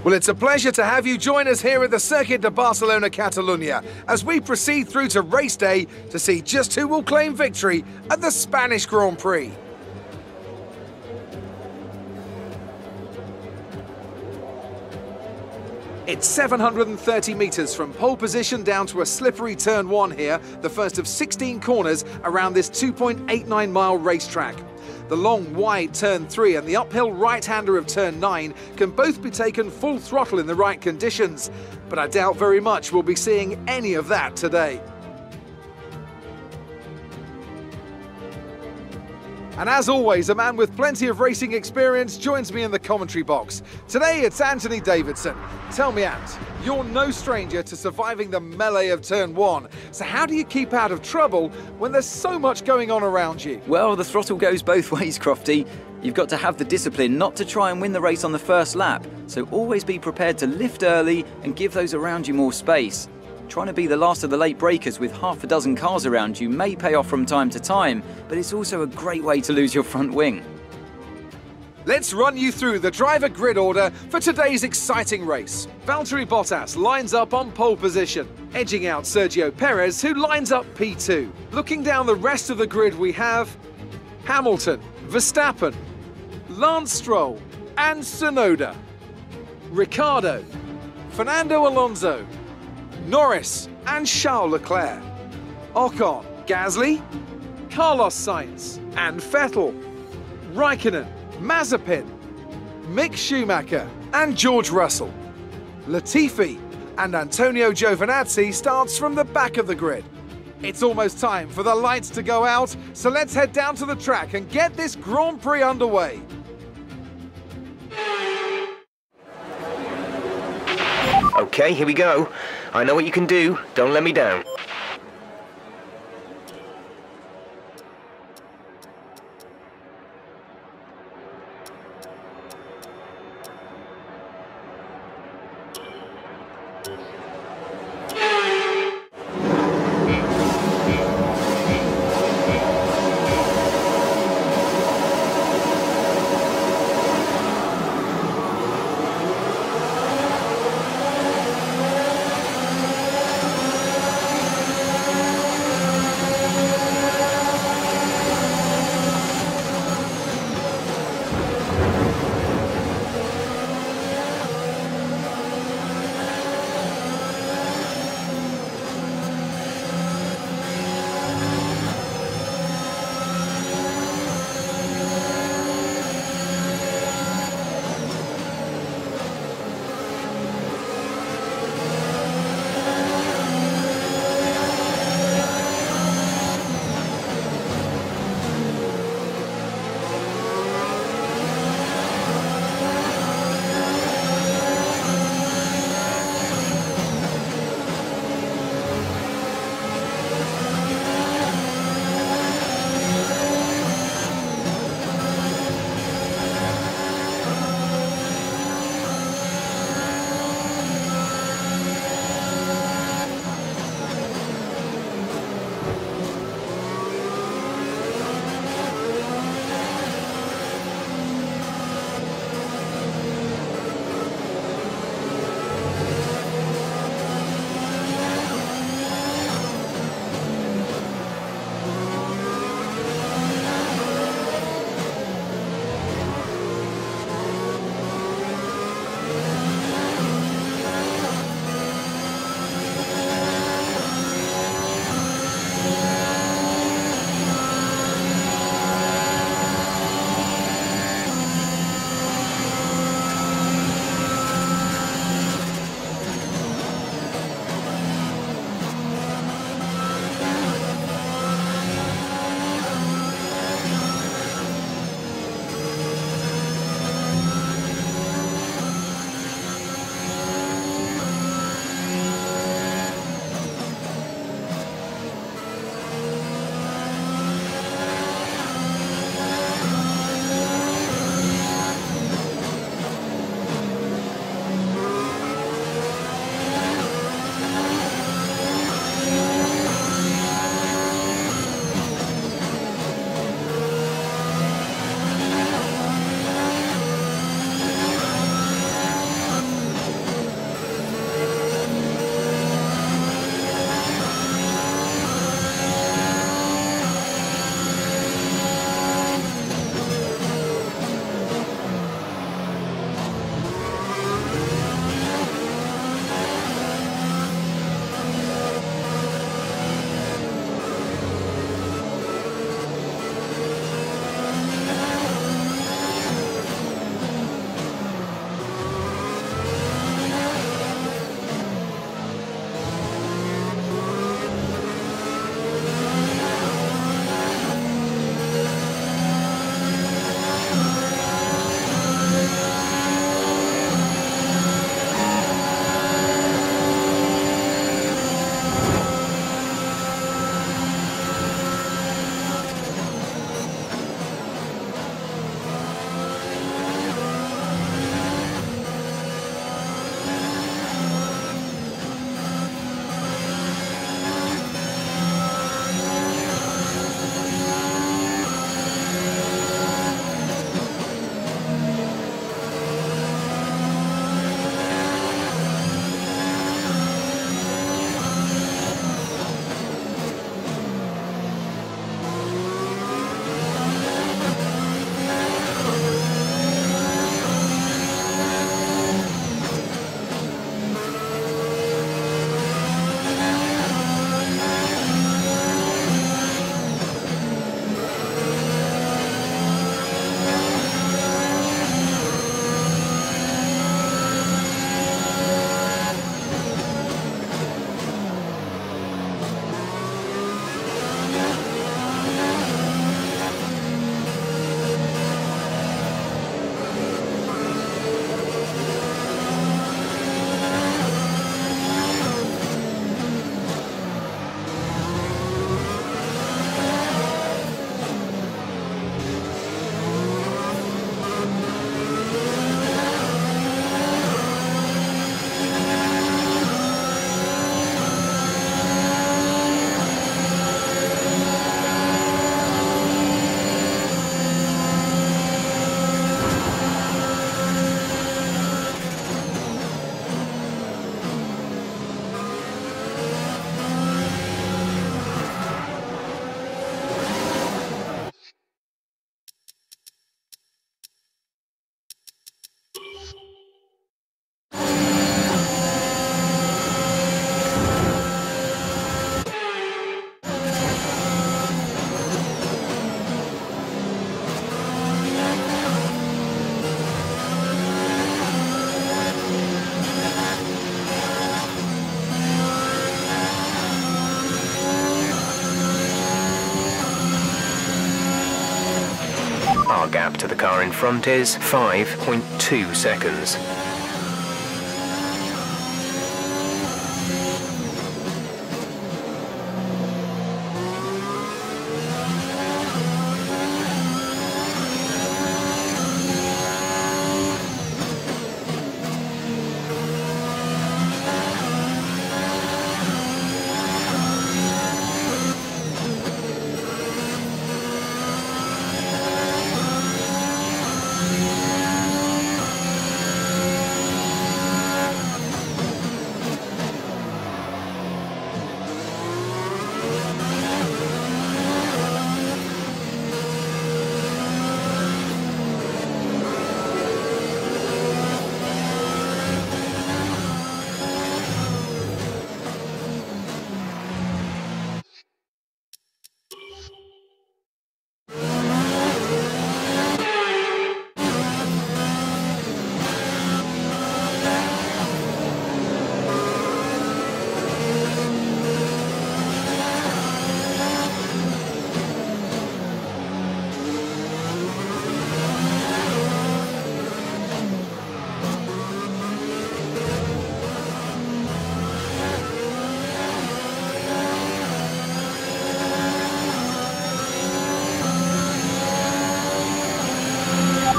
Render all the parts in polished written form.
Well, it's a pleasure to have you join us here at the Circuit de Barcelona, Catalunya, as we proceed through to race day to see just who will claim victory at the Spanish Grand Prix. It's 730 metres from pole position down to a slippery turn 1 here, the first of 16 corners around this 2.89 mile racetrack. The long, wide turn 3 and the uphill right-hander of turn 9 can both be taken full throttle in the right conditions, but I doubt very much we'll be seeing any of that today. And as always, a man with plenty of racing experience joins me in the commentary box. Today it's Anthony Davidson. Tell me, Ant, you're no stranger to surviving the melee of turn 1. So how do you keep out of trouble when there's so much going on around you? Well, the throttle goes both ways, Crofty. You've got to have the discipline not to try and win the race on the first lap. So always be prepared to lift early and give those around you more space. Trying to be the last of the late breakers with half a dozen cars around you may pay off from time to time, but it's also a great way to lose your front wing. Let's run you through the driver grid order for today's exciting race. Valtteri Bottas lines up on pole position, edging out Sergio Perez, who lines up P2. Looking down the rest of the grid, we have Hamilton, Verstappen, Lance Stroll and Tsunoda, Ricciardo, Fernando Alonso, Norris and Charles Leclerc, Ocon, Gasly, Carlos Sainz and Vettel, Raikkonen, Mazepin, Mick Schumacher and George Russell. Latifi and Antonio Giovinazzi starts from the back of the grid. It's almost time for the lights to go out, so let's head down to the track and get this Grand Prix underway. Okay, here we go. I know what you can do. Don't let me down. Our gap to the car in front is 5.2 seconds.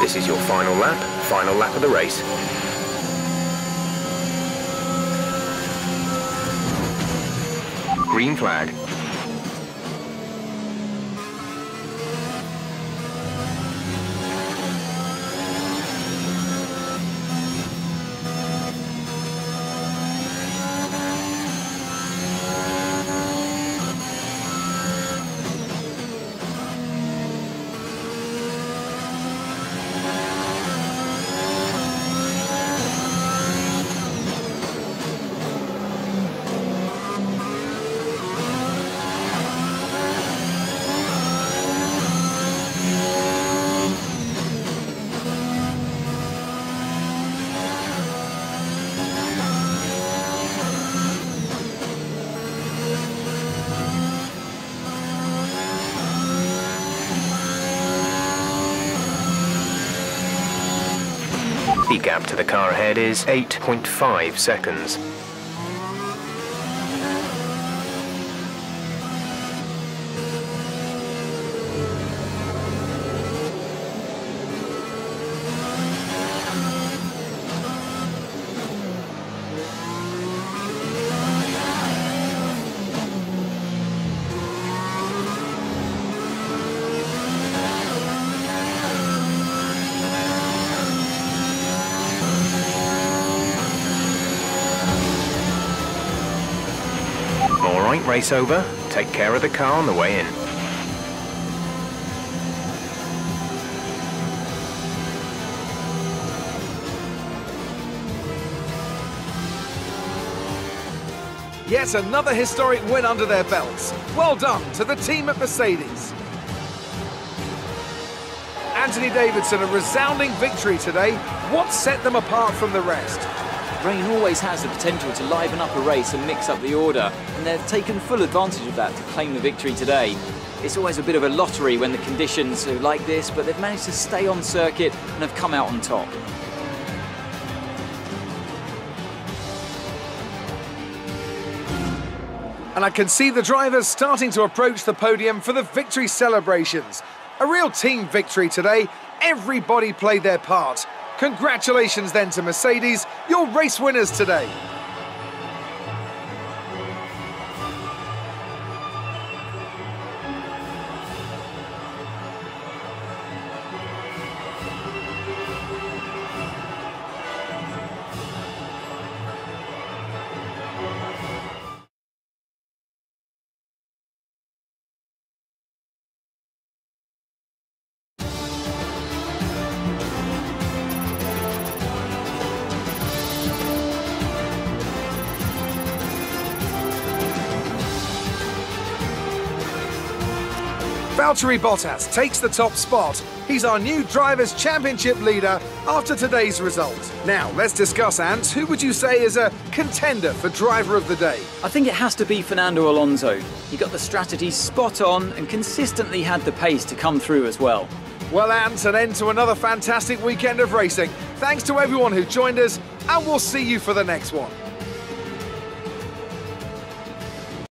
This is your final lap of the race. Green flag. The gap to the car ahead is 8.5 seconds. Alright, race over. Take care of the car on the way in. Yet another historic win under their belts. Well done to the team at Mercedes. Anthony Davidson, a resounding victory today. What set them apart from the rest? Rain always has the potential to liven up a race and mix up the order, and they've taken full advantage of that to claim the victory today. It's always a bit of a lottery when the conditions are like this, but they've managed to stay on circuit and have come out on top. And I can see the drivers starting to approach the podium for the victory celebrations. A real team victory today. Everybody played their part. Congratulations then to Mercedes, your race winners today. Valtteri Bottas takes the top spot. He's our new Drivers' Championship leader after today's result. Now, let's discuss, Ant. Who would you say is a contender for Driver of the Day? I think it has to be Fernando Alonso. He got the strategy spot on and consistently had the pace to come through as well. Well, and an end to another fantastic weekend of racing. Thanks to everyone who joined us, and we'll see you for the next one.